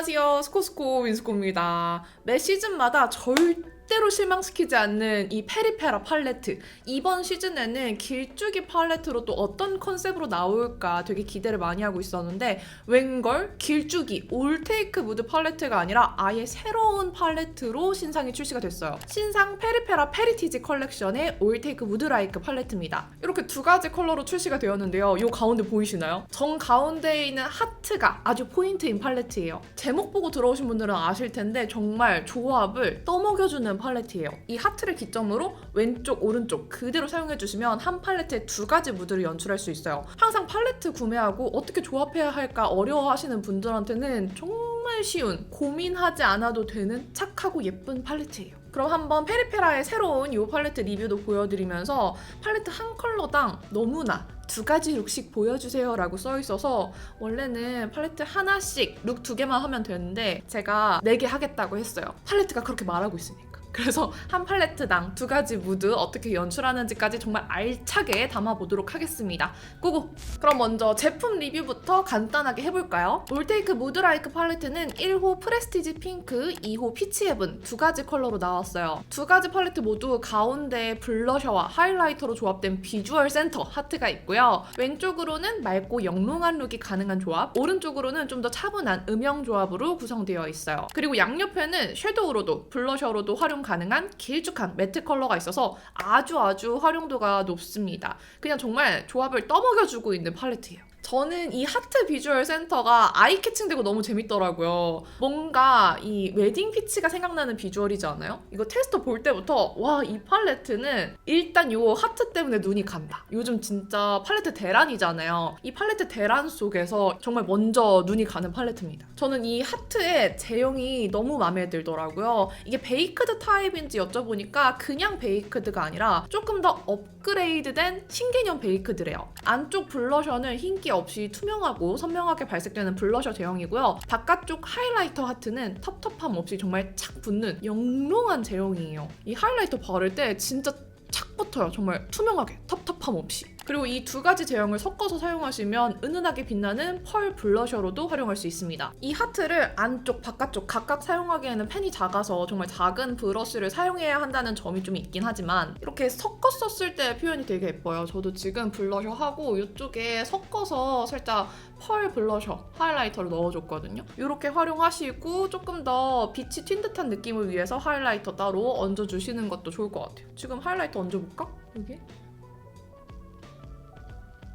안녕하세요. 스코스코 민스코입니다. 매 시즌마다 절대로 실망시키지 않는 이 페리페라 팔레트. 이번 시즌에는 길쭉이 팔레트로 또 어떤 컨셉으로 나올까 되게 기대를 많이 하고 있었는데 웬걸 길쭉이 올테이크 무드 팔레트가 아니라 아예 새로운 팔레트로 신상이 출시가 됐어요. 신상 페리페라 페리티지 컬렉션의 올테이크 무드 라이크 팔레트입니다. 이렇게 두 가지 컬러로 출시가 되었는데요. 이 가운데 보이시나요? 정 가운데에 있는 하트가 아주 포인트인 팔레트예요. 제목 보고 들어오신 분들은 아실 텐데 정말 조합을 떠먹여주는 팔레트예요. 이 하트를 기점으로 왼쪽, 오른쪽 그대로 사용해주시면 한 팔레트에 두 가지 무드를 연출할 수 있어요. 항상 팔레트 구매하고 어떻게 조합해야 할까 어려워하시는 분들한테는 정말 쉬운, 고민하지 않아도 되는 착하고 예쁜 팔레트예요. 그럼 한번 페리페라의 새로운 이 팔레트 리뷰도 보여드리면서 팔레트 한 컬러당 너무나 두 가지 룩씩 보여주세요 라고 써있어서 원래는 팔레트 하나씩 룩 두 개만 하면 되는데 제가 4개 하겠다고 했어요. 팔레트가 그렇게 말하고 있으니까. 그래서 한 팔레트당 두 가지 무드 어떻게 연출하는지까지 정말 알차게 담아보도록 하겠습니다. 고고! 그럼 먼저 제품 리뷰부터 간단하게 해볼까요? 올테이크 무드라이크 팔레트는 1호 프레스티지 핑크, 2호 피치 헤븐 두 가지 컬러로 나왔어요. 두 가지 팔레트 모두 가운데 블러셔와 하이라이터로 조합된 비주얼 센터 하트가 있고요. 왼쪽으로는 맑고 영롱한 룩이 가능한 조합, 오른쪽으로는 좀 더 차분한 음영 조합으로 구성되어 있어요. 그리고 양옆에는 섀도우로도 블러셔로도 활용 가능한 길쭉한 매트 컬러가 있어서 아주 활용도가 높습니다. 그냥 정말 조합을 떠먹여주고 있는 팔레트예요. 저는 이 하트 비주얼 센터가 아이 캐칭되고 너무 재밌더라고요. 뭔가 이 웨딩 피치가 생각나는 비주얼이지 않아요? 이거 테스터 볼 때부터 와, 이 팔레트는 일단 요 하트 때문에 눈이 간다. 요즘 진짜 팔레트 대란이잖아요. 이 팔레트 대란 속에서 정말 먼저 눈이 가는 팔레트입니다. 저는 이 하트의 제형이 너무 마음에 들더라고요. 이게 베이크드 타입인지 여쭤보니까 그냥 베이크드가 아니라 조금 더 업그레이드된 신개념 베이크드래요. 안쪽 블러셔는 흰기 없이 투명하고 선명하게 발색되는 블러셔 제형이고요. 바깥쪽 하이라이터 하트는 텁텁함 없이 정말 착 붙는 영롱한 제형이에요. 이 하이라이터 바를 때 진짜 착 붙어요. 정말 투명하게 텁텁함 없이. 그리고 이 두 가지 제형을 섞어서 사용하시면 은은하게 빛나는 펄 블러셔로도 활용할 수 있습니다. 이 하트를 안쪽, 바깥쪽 각각 사용하기에는 펜이 작아서 정말 작은 브러쉬를 사용해야 한다는 점이 좀 있긴 하지만 이렇게 섞어 썼을 때 표현이 되게 예뻐요. 저도 지금 블러셔 하고 이쪽에 섞어서 살짝 펄 블러셔 하이라이터를 넣어줬거든요. 이렇게 활용하시고 조금 더 빛이 튄 듯한 느낌을 위해서 하이라이터 따로 얹어주시는 것도 좋을 것 같아요. 지금 하이라이터 얹어볼까? 여기?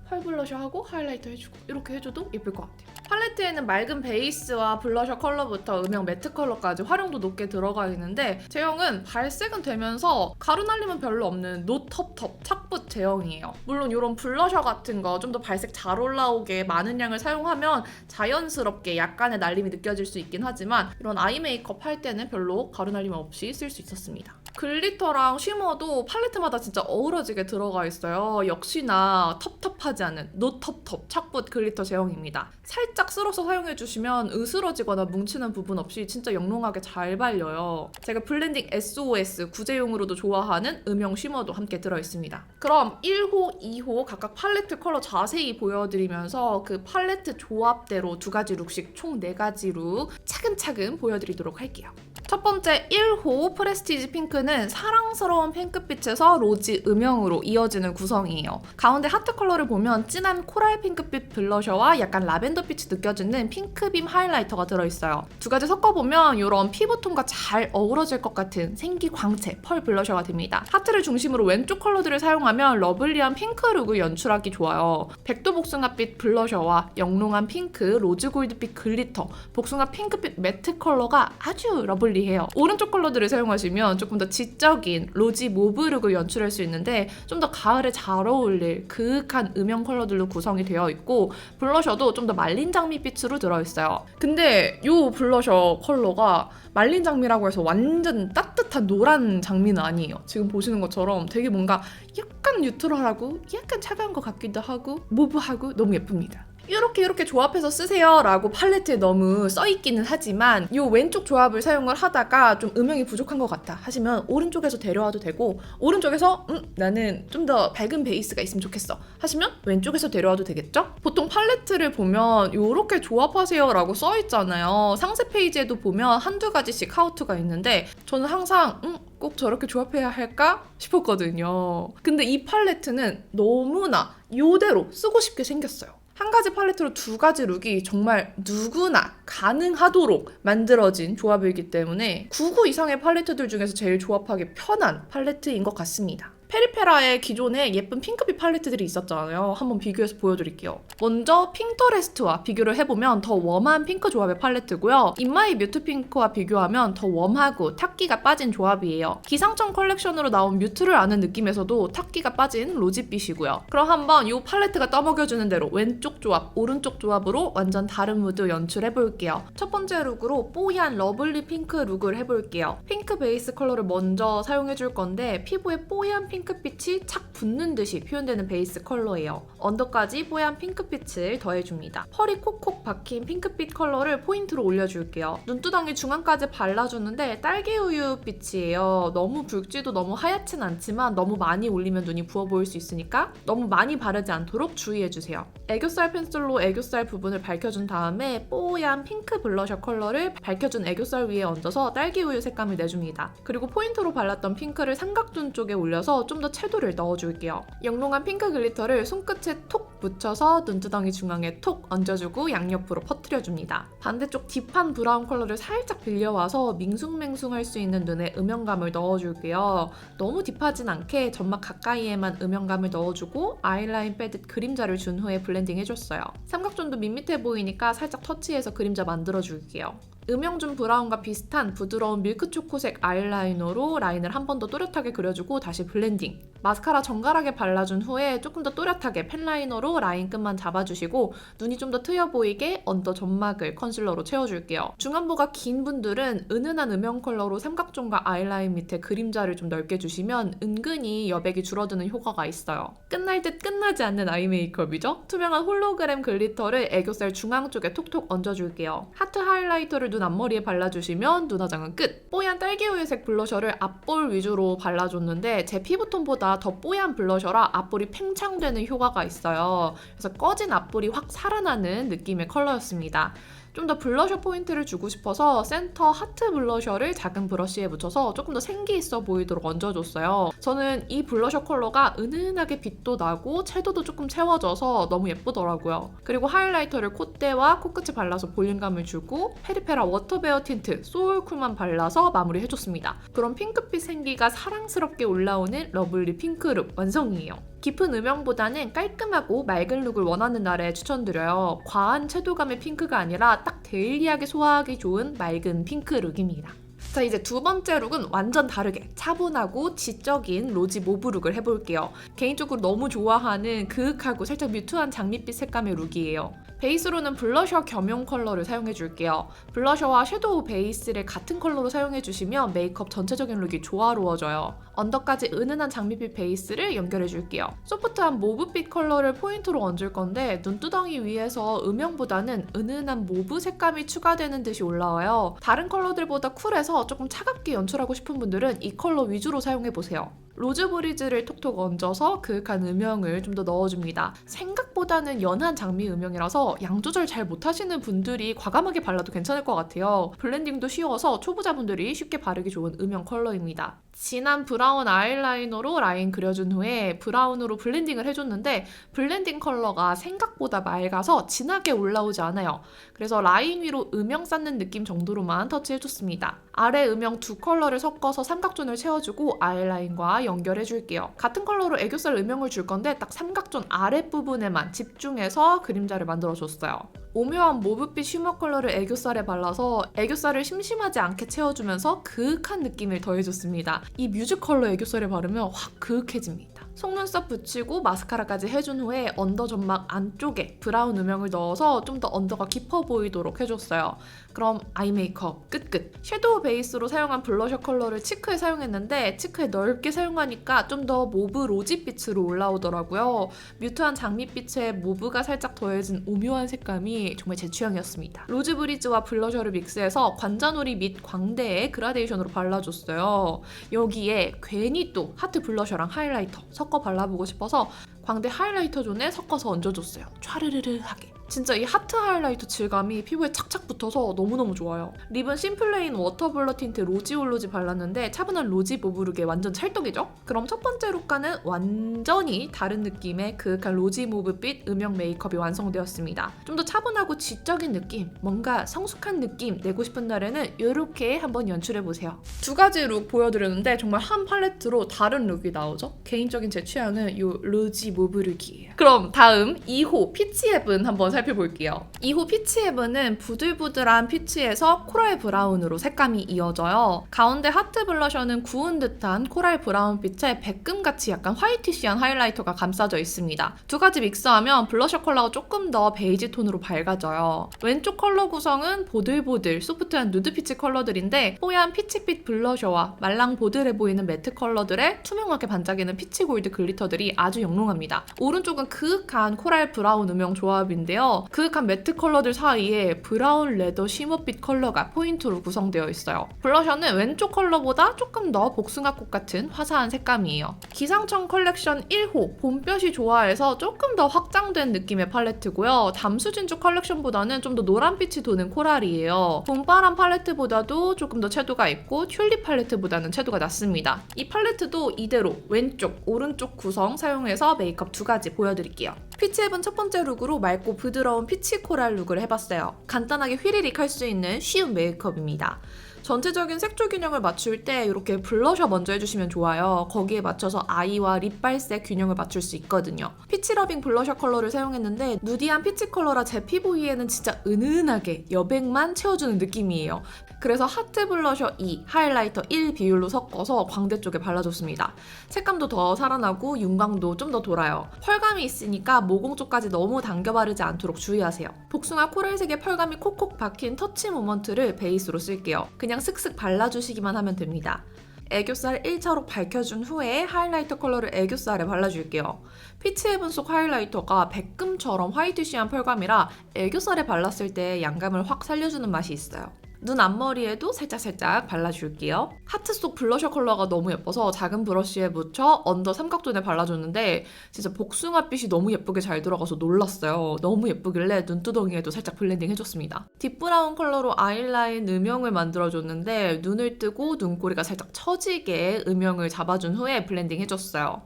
펄 블러셔 하고 하이라이터 해주고 이렇게 해줘도 예쁠 것 같아요. 팔레트에는 맑은 베이스와 블러셔 컬러부터 음영 매트 컬러까지 활용도 높게 들어가 있는데 제형은 발색은 되면서 가루 날림은 별로 없는 노텁텁 착붙 제형이에요. 물론 이런 블러셔 같은 거 좀 더 발색 잘 올라오게 많은 양을 사용하면 자연스럽게 약간의 날림이 느껴질 수 있긴 하지만 이런 아이 메이크업 할 때는 별로 가루 날림 없이 쓸 수 있었습니다. 글리터랑 쉬머도 팔레트마다 진짜 어우러지게 들어가 있어요. 역시나 텁텁하지 않은 노텁텁 착붙 글리터 제형입니다. 살짝 쓸어서 사용해주시면 으스러지거나 뭉치는 부분 없이 진짜 영롱하게 잘 발려요. 제가 블렌딩 SOS 구제용으로도 좋아하는 음영 쉬머도 함께 들어있습니다. 그럼 1호, 2호 각각 팔레트 컬러 자세히 보여드리면서 그 팔레트 조합대로 두 가지 룩씩 총 4가지 룩 차근차근 보여드리도록 할게요. 첫 번째 1호 프레스티지 핑크는 사랑스러운 핑크빛에서 로지 음영으로 이어지는 구성이에요. 가운데 하트 컬러를 보면 진한 코랄 핑크빛 블러셔와 약간 라벤더빛이 느껴지는 핑크빔 하이라이터가 들어있어요. 두 가지 섞어보면 이런 피부톤과 잘 어우러질 것 같은 생기 광채 펄 블러셔가 됩니다. 하트를 중심으로 왼쪽 컬러들을 사용하면 러블리한 핑크 룩을 연출하기 좋아요. 백도 복숭아빛 블러셔와 영롱한 핑크 로즈 골드빛 글리터, 복숭아 핑크빛 매트 컬러가 아주 러블리 해요. 오른쪽 컬러들을 사용하시면 조금 더 지적인 로지 모브 룩을 연출할 수 있는데 좀 더 가을에 잘 어울릴 그윽한 음영 컬러들로 구성이 되어 있고 블러셔도 좀 더 말린 장미빛으로 들어있어요. 근데 이 블러셔 컬러가 말린 장미라고 해서 완전 따뜻한 노란 장미는 아니에요. 지금 보시는 것처럼 되게 뭔가 약간 뉴트럴하고 약간 차가운 것 같기도 하고 모브하고 너무 예쁩니다. 이렇게 조합해서 쓰세요 라고 팔레트에 너무 써있기는 하지만 이 왼쪽 조합을 사용을 하다가 좀 음영이 부족한 것 같아 하시면 오른쪽에서 데려와도 되고, 오른쪽에서 나는 좀 더 밝은 베이스가 있으면 좋겠어 하시면 왼쪽에서 데려와도 되겠죠? 보통 팔레트를 보면 이렇게 조합하세요 라고 써있잖아요. 상세 페이지에도 보면 한두 가지씩 하우투가 있는데 저는 항상 꼭 저렇게 조합해야 할까 싶었거든요. 근데 이 팔레트는 너무나 이대로 쓰고 싶게 생겼어요. 한 가지 팔레트로 두 가지 룩이 정말 누구나 가능하도록 만들어진 조합이기 때문에 99 이상의 팔레트들 중에서 제일 조합하기 편한 팔레트인 것 같습니다. 페리페라의 기존에 예쁜 핑크빛 팔레트들이 있었잖아요. 한번 비교해서 보여드릴게요. 먼저 핑터레스트와 비교를 해보면 더 웜한 핑크 조합의 팔레트고요. 인마이 뮤트 핑크와 비교하면 더 웜하고 탁기가 빠진 조합이에요. 기상청 컬렉션으로 나온 뮤트를 아는 느낌에서도 탁기가 빠진 로지빛이고요. 그럼 한번 이 팔레트가 떠먹여주는 대로 왼쪽 조합, 오른쪽 조합으로 완전 다른 무드 연출해볼게요. 첫 번째 룩으로 뽀얀 러블리 핑크 룩을 해볼게요. 핑크 베이스 컬러를 먼저 사용해줄 건데 피부에 뽀얀 핑크빛이 착 붙는 듯이 표현되는 베이스 컬러예요. 언더까지 뽀얀 핑크빛을 더해줍니다. 펄이 콕콕 박힌 핑크빛 컬러를 포인트로 올려줄게요. 눈두덩이 중앙까지 발라주는데 딸기우유 빛이에요. 너무 붉지도 너무 하얗진 않지만 너무 많이 올리면 눈이 부어 보일 수 있으니까 너무 많이 바르지 않도록 주의해주세요. 애교살 펜슬로 애교살 부분을 밝혀준 다음에 뽀얀 핑크 블러셔 컬러를 밝혀준 애교살 위에 얹어서 딸기우유 색감을 내줍니다. 그리고 포인트로 발랐던 핑크를 삼각존 쪽에 올려서 좀 더 채도를 넣어줄게요. 영롱한 핑크 글리터를 손끝에 톡 묻혀서 눈두덩이 중앙에 톡 얹어주고 양옆으로 퍼뜨려줍니다. 반대쪽 딥한 브라운 컬러를 살짝 빌려와서 밍숭맹숭할 수 있는 눈에 음영감을 넣어줄게요. 너무 딥하진 않게 점막 가까이에만 음영감을 넣어주고 아이라인 빼듯 그림자를 준 후에 블렌딩 해줬어요. 삼각존도 밋밋해 보이니까 살짝 터치해서 그림자 만들어줄게요. 음영준 브라운과 비슷한 부드러운 밀크초코색 아이라이너로 라인을 한 번 더 또렷하게 그려주고 다시 블렌딩. 마스카라 정갈하게 발라준 후에 조금 더 또렷하게 펜라이너로 라인 끝만 잡아주시고 눈이 좀 더 트여 보이게 언더 점막을 컨실러로 채워줄게요. 중안부가 긴 분들은 은은한 음영 컬러로 삼각존과 아이라인 밑에 그림자를 좀 넓게 주시면 은근히 여백이 줄어드는 효과가 있어요. 끝날 듯 끝나지 않는 아이 메이크업이죠? 투명한 홀로그램 글리터를 애교살 중앙 쪽에 톡톡 얹어줄게요. 하트 하이라이터를 눈 앞머리에 발라주시면 눈화장은 끝! 뽀얀 딸기우유색 블러셔를 앞볼 위주로 발라줬는데 제 피부톤보다 더 뽀얀 블러셔라 앞볼이 팽창되는 효과가 있어요. 그래서 꺼진 앞볼이 확 살아나는 느낌의 컬러였습니다. 좀 더 블러셔 포인트를 주고 싶어서 센터 하트 블러셔를 작은 브러쉬에 묻혀서 조금 더 생기 있어 보이도록 얹어줬어요. 저는 이 블러셔 컬러가 은은하게 빛도 나고 채도도 조금 채워져서 너무 예쁘더라고요. 그리고 하이라이터를 콧대와 코끝에 발라서 볼륨감을 주고 페리페라 워터베어 틴트 소울쿨만 발라서 마무리해줬습니다. 그럼 핑크빛 생기가 사랑스럽게 올라오는 러블리 핑크룩 완성이에요. 깊은 음영보다는 깔끔하고 맑은 룩을 원하는 날에 추천드려요. 과한 채도감의 핑크가 아니라 딱 데일리하게 소화하기 좋은 맑은 핑크 룩입니다. 자, 이제 두 번째 룩은 완전 다르게 차분하고 지적인 로지 모브 룩을 해볼게요. 개인적으로 너무 좋아하는 그윽하고 살짝 뮤트한 장밋빛 색감의 룩이에요. 베이스로는 블러셔 겸용 컬러를 사용해줄게요. 블러셔와 섀도우 베이스를 같은 컬러로 사용해주시면 메이크업 전체적인 룩이 조화로워져요. 언더까지 은은한 장밋빛 베이스를 연결해줄게요. 소프트한 모브빛 컬러를 포인트로 얹을 건데 눈두덩이 위에서 음영보다는 은은한 모브 색감이 추가되는 듯이 올라와요. 다른 컬러들보다 쿨해서 조금 차갑게 연출하고 싶은 분들은 이 컬러 위주로 사용해보세요. 로즈 브리즈를 톡톡 얹어서 그윽한 음영을 좀 더 넣어줍니다. 생각보다는 연한 장미 음영이라서 양 조절 잘 못하시는 분들이 과감하게 발라도 괜찮을 것 같아요. 블렌딩도 쉬워서 초보자분들이 쉽게 바르기 좋은 음영 컬러입니다. 진한 브라운 아이라이너로 라인 그려준 후에 브라운으로 블렌딩을 해줬는데 블렌딩 컬러가 생각보다 맑아서 진하게 올라오지 않아요. 그래서 라인 위로 음영 쌓는 느낌 정도로만 터치해줬습니다. 아래 음영 두 컬러를 섞어서 삼각존을 채워주고 아이라인과 연결해줄게요. 같은 컬러로 애교살 음영을 줄 건데 딱 삼각존 아랫부분에만 집중해서 그림자를 만들어줬어요. 오묘한 모브빛 쉬머 컬러를 애교살에 발라서 애교살을 심심하지 않게 채워주면서 그윽한 느낌을 더해줬습니다. 이 뮤즈 컬러 애교살에 바르면 확 그윽해집니다. 속눈썹 붙이고 마스카라까지 해준 후에 언더 점막 안쪽에 브라운 음영을 넣어서 좀 더 언더가 깊어 보이도록 해줬어요. 그럼 아이 메이크업 끝! 섀도우 베이스로 사용한 블러셔 컬러를 치크에 사용했는데 치크에 넓게 사용하니까 좀 더 모브 로지빛으로 올라오더라고요. 뮤트한 장밋빛에 모브가 살짝 더해진 오묘한 색감이 정말 제 취향이었습니다. 로즈 브리즈와 블러셔를 믹스해서 관자놀이 및 광대에 그라데이션으로 발라줬어요. 여기에 괜히 또 하트 블러셔랑 하이라이터 섞어 발라보고 싶어서 광대 하이라이터 존에 섞어서 얹어줬어요. 촤르르르하게. 진짜 이 하트 하이라이터 질감이 피부에 착착 붙어서 너무너무 좋아요. 립은 심플레인 워터블러 틴트 로지올로지 발랐는데 차분한 로지 모브룩에 완전 찰떡이죠? 그럼 첫 번째 룩과는 완전히 다른 느낌의 그윽한 로지 모브빛 음영 메이크업이 완성되었습니다. 좀 더 차분하고 지적인 느낌, 뭔가 성숙한 느낌 내고 싶은 날에는 이렇게 한번 연출해보세요. 두 가지 룩 보여드렸는데 정말 한 팔레트로 다른 룩이 나오죠? 개인적인 제 취향은 이 로지 모브룩이에요. 그럼 다음 2호 피치헤븐 한번 살펴볼게요. 2호 피치헤븐은 부들부들한 피치에서 코랄 브라운으로 색감이 이어져요. 가운데 하트 블러셔는 구운 듯한 코랄 브라운빛에 백금같이 약간 화이티시한 하이라이터가 감싸져 있습니다. 두 가지 믹스하면 블러셔 컬러가 조금 더 베이지 톤으로 밝아져요. 왼쪽 컬러 구성은 보들보들 소프트한 누드피치 컬러들인데 뽀얀 피치빛 블러셔와 말랑보들해 보이는 매트 컬러들에 투명하게 반짝이는 피치 골드 글리터들이 아주 영롱합니다. 오른쪽은 그윽한 코랄 브라운 음영 조합인데요. 그윽한 매트 컬러들 사이에 브라운 레더 쉬머빛 컬러가 포인트로 구성되어 있어요. 블러셔는 왼쪽 컬러보다 조금 더 복숭아꽃 같은 화사한 색감이에요. 기상청 컬렉션 1호 봄볕이 좋아해서 조금 더 확장된 느낌의 팔레트고요. 담수진주 컬렉션보다는 좀 더 노란빛이 도는 코랄이에요. 봄바람 팔레트보다도 조금 더 채도가 있고 튤립 팔레트보다는 채도가 낮습니다. 이 팔레트도 이대로 왼쪽, 오른쪽 구성 사용해서 메이크업 두 가지 보여드릴게요. 피치헤븐 첫 번째 룩으로 맑고 부드러운 피치 코랄 룩을 해봤어요. 간단하게 휘리릭 할 수 있는 쉬운 메이크업입니다. 전체적인 색조 균형을 맞출 때 이렇게 블러셔 먼저 해주시면 좋아요. 거기에 맞춰서 아이와 립발색 균형을 맞출 수 있거든요. 피치러빙 블러셔 컬러를 사용했는데 누디한 피치 컬러라 제 피부 위에는 진짜 은은하게 여백만 채워주는 느낌이에요. 그래서 하트 블러셔 2, 하이라이터 1 비율로 섞어서 광대 쪽에 발라줬습니다. 색감도 더 살아나고 윤광도 좀 더 돌아요. 펄감이 있으니까 모공 쪽까지 너무 당겨 바르지 않도록 주의하세요. 복숭아 코랄색의 펄감이 콕콕 박힌 터치 모먼트를 베이스로 쓸게요. 그냥 슥슥 발라주시기만 하면 됩니다. 애교살 1차로 밝혀준 후에 하이라이터 컬러를 애교살에 발라줄게요. 피치헤븐 속 하이라이터가 백금처럼 화이트시한 펄감이라 애교살에 발랐을 때 양감을 확 살려주는 맛이 있어요. 눈 앞머리에도 살짝살짝 발라줄게요. 하트 속 블러셔 컬러가 너무 예뻐서 작은 브러쉬에 묻혀 언더 삼각존에 발라줬는데 진짜 복숭아빛이 너무 예쁘게 잘 들어가서 놀랐어요. 너무 예쁘길래 눈두덩이에도 살짝 블렌딩 해줬습니다. 딥브라운 컬러로 아이라인 음영을 만들어줬는데 눈을 뜨고 눈꼬리가 살짝 처지게 음영을 잡아준 후에 블렌딩 해줬어요.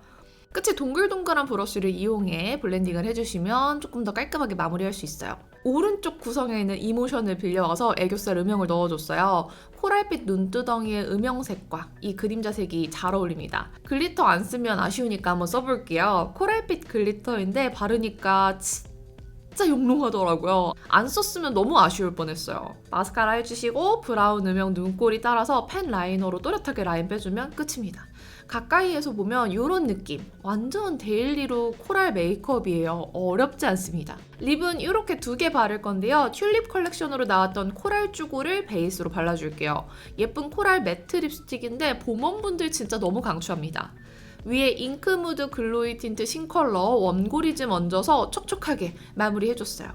끝에 동글동글한 브러쉬를 이용해 블렌딩을 해주시면 조금 더 깔끔하게 마무리할 수 있어요. 오른쪽 구성에 있는 이모션을 빌려와서 애교살 음영을 넣어줬어요. 코랄빛 눈두덩이의 음영색과 이 그림자색이 잘 어울립니다. 글리터 안 쓰면 아쉬우니까 한번 써볼게요. 코랄빛 글리터인데 바르니까 진짜 영롱하더라고요. 안 썼으면 너무 아쉬울 뻔했어요. 마스카라 해주시고 브라운 음영 눈꼬리 따라서 펜 라이너로 또렷하게 라인 빼주면 끝입니다. 가까이에서 보면 이런 느낌, 완전 데일리룩 코랄 메이크업이에요. 어렵지 않습니다. 립은 이렇게 두 개 바를 건데요. 튤립 컬렉션으로 나왔던 코랄 쭈구를 베이스로 발라줄게요. 예쁜 코랄 매트 립스틱인데 봄원분들 진짜 너무 강추합니다. 위에 잉크무드 글로이 틴트 신컬러 원고리즘 얹어서 촉촉하게 마무리해줬어요.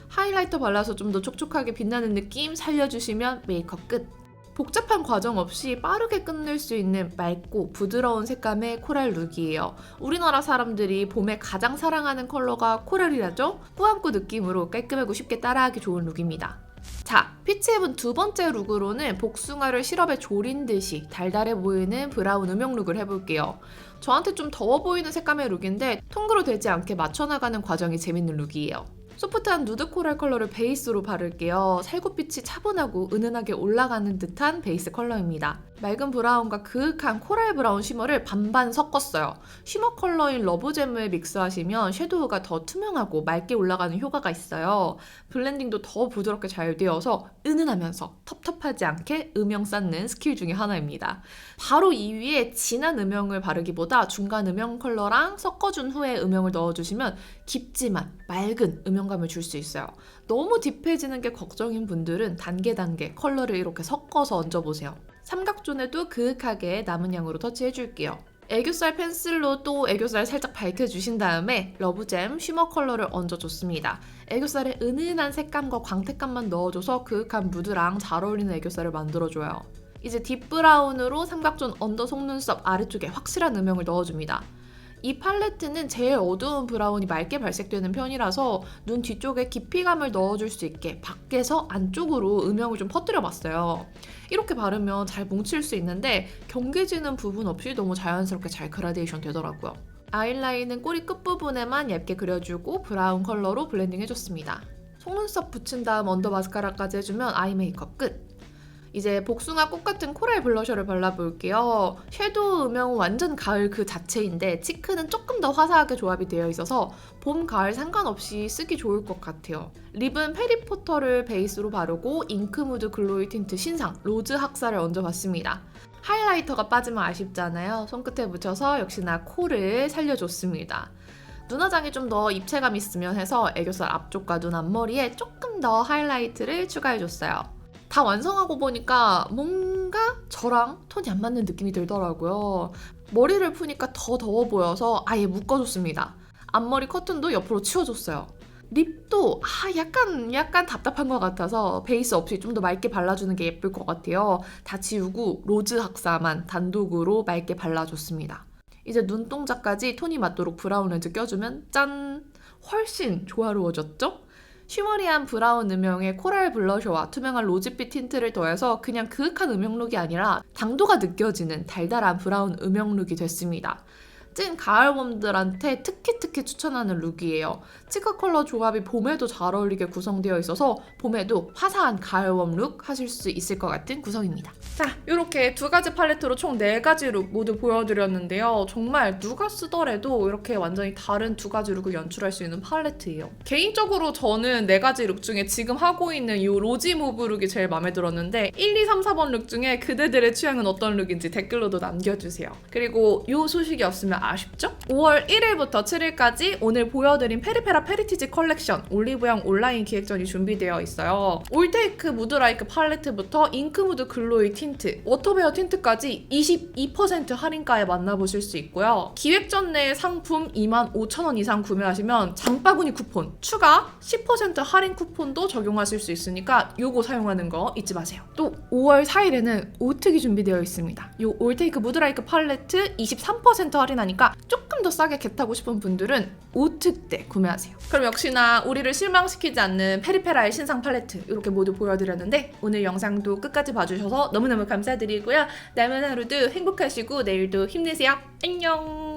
하이라이터 발라서 좀 더 촉촉하게 빛나는 느낌 살려주시면 메이크업 끝! 복잡한 과정 없이 빠르게 끝낼 수 있는 맑고 부드러운 색감의 코랄 룩이에요. 우리나라 사람들이 봄에 가장 사랑하는 컬러가 코랄이라죠? 꾸안꾸 느낌으로 깔끔하고 쉽게 따라하기 좋은 룩입니다. 자, 피치헤븐 두 번째 룩으로는 복숭아를 시럽에 졸인 듯이 달달해 보이는 브라운 음영 룩을 해볼게요. 저한테 좀 더워 보이는 색감의 룩인데 통으로 되지 않게 맞춰나가는 과정이 재밌는 룩이에요. 소프트한 누드 코랄 컬러를 베이스로 바를게요. 살구빛이 차분하고 은은하게 올라가는 듯한 베이스 컬러입니다. 맑은 브라운과 그윽한 코랄 브라운 쉬머를 반반 섞었어요. 쉬머 컬러인 러브잼을 믹스하시면 섀도우가 더 투명하고 맑게 올라가는 효과가 있어요. 블렌딩도 더 부드럽게 잘 되어서 은은하면서 텁텁하지 않게 음영 쌓는 스킬 중에 하나입니다. 바로 이 위에 진한 음영을 바르기보다 중간 음영 컬러랑 섞어준 후에 음영을 넣어주시면 깊지만 맑은 음영감을 줄 수 있어요. 너무 딥해지는 게 걱정인 분들은 단계 컬러를 이렇게 섞어서 얹어보세요. 삼각존에도 그윽하게 남은 양으로 터치해줄게요. 애교살 펜슬로 또 애교살 살짝 밝혀주신 다음에 러브잼 쉬머 컬러를 얹어줬습니다. 애교살에 은은한 색감과 광택감만 넣어줘서 그윽한 무드랑 잘 어울리는 애교살을 만들어줘요. 이제 딥브라운으로 삼각존 언더 속눈썹 아래쪽에 확실한 음영을 넣어줍니다. 이 팔레트는 제일 어두운 브라운이 맑게 발색되는 편이라서 눈 뒤쪽에 깊이감을 넣어줄 수 있게 밖에서 안쪽으로 음영을 좀 퍼뜨려봤어요. 이렇게 바르면 잘 뭉칠 수 있는데 경계지는 부분 없이 너무 자연스럽게 잘 그라데이션 되더라고요. 아이라인은 꼬리 끝부분에만 얇게 그려주고 브라운 컬러로 블렌딩 해줬습니다. 속눈썹 붙인 다음 언더 마스카라까지 해주면 아이 메이크업 끝! 이제 복숭아 꽃 같은 코랄 블러셔를 발라볼게요. 섀도우 음영은 완전 가을 그 자체인데 치크는 조금 더 화사하게 조합이 되어 있어서 봄, 가을 상관없이 쓰기 좋을 것 같아요. 립은 페리포터를 베이스로 바르고 잉크무드 글로이 틴트 신상 로즈 학사를 얹어봤습니다. 하이라이터가 빠지면 아쉽잖아요. 손끝에 묻혀서 역시나 코를 살려줬습니다. 눈화장이 좀 더 입체감 있으면 해서 애교살 앞쪽과 눈 앞머리에 조금 더 하이라이트를 추가해줬어요. 다 완성하고 보니까 뭔가 저랑 톤이 안 맞는 느낌이 들더라고요. 머리를 푸니까 더 더워 보여서 아예 묶어줬습니다. 앞머리 커튼도 옆으로 치워줬어요. 립도 약간 답답한 것 같아서 베이스 없이 좀 더 맑게 발라주는 게 예쁠 것 같아요. 다 지우고 로즈 학사만 단독으로 맑게 발라줬습니다. 이제 눈동자까지 톤이 맞도록 브라운 렌즈 껴주면 짠! 훨씬 조화로워졌죠? 쉬머리한 브라운 음영에 코랄 블러셔와 투명한 로즈빛 틴트를 더해서 그냥 그윽한 음영룩이 아니라 당도가 느껴지는 달달한 브라운 음영룩이 됐습니다. 찐 가을봄들한테 특히 추천하는 룩이에요. 치크 컬러 조합이 봄에도 잘 어울리게 구성되어 있어서 봄에도 화사한 가을봄 룩 하실 수 있을 것 같은 구성입니다. 자, 이렇게 두 가지 팔레트로 총 4가지 룩 모두 보여드렸는데요. 정말 누가 쓰더라도 이렇게 완전히 다른 두 가지 룩을 연출할 수 있는 팔레트예요. 개인적으로 저는 4가지 룩 중에 지금 하고 있는 이 로지 모브 룩이 제일 마음에 들었는데 1, 2, 3, 4번 룩 중에 그대들의 취향은 어떤 룩인지 댓글로도 남겨주세요. 그리고 이 소식이 없으면 아쉽죠? 5월 1일부터 7일까지 오늘 보여드린 페리페라 페리티지 컬렉션 올리브영 온라인 기획전이 준비되어 있어요. 올테이크 무드라이크 팔레트부터 잉크무드 글로이 틴트, 워터베어 틴트까지 22% 할인가에 만나보실 수 있고요. 기획전 내 상품 25,000원 이상 구매하시면 장바구니 쿠폰 추가 10% 할인 쿠폰도 적용하실 수 있으니까 요거 사용하는 거 잊지 마세요. 또 5월 4일에는 오특이 준비되어 있습니다. 요 올테이크 무드라이크 팔레트 23% 할인하니까 조금 더 싸게 겟하고 싶은 분들은 오특 때 구매하세요. 그럼 역시나 우리를 실망시키지 않는 페리페라의 신상 팔레트 이렇게 모두 보여드렸는데 오늘 영상도 끝까지 봐주셔서 너무너무 감사드리고요. 남은 하루도 행복하시고 내일도 힘내세요. 안녕.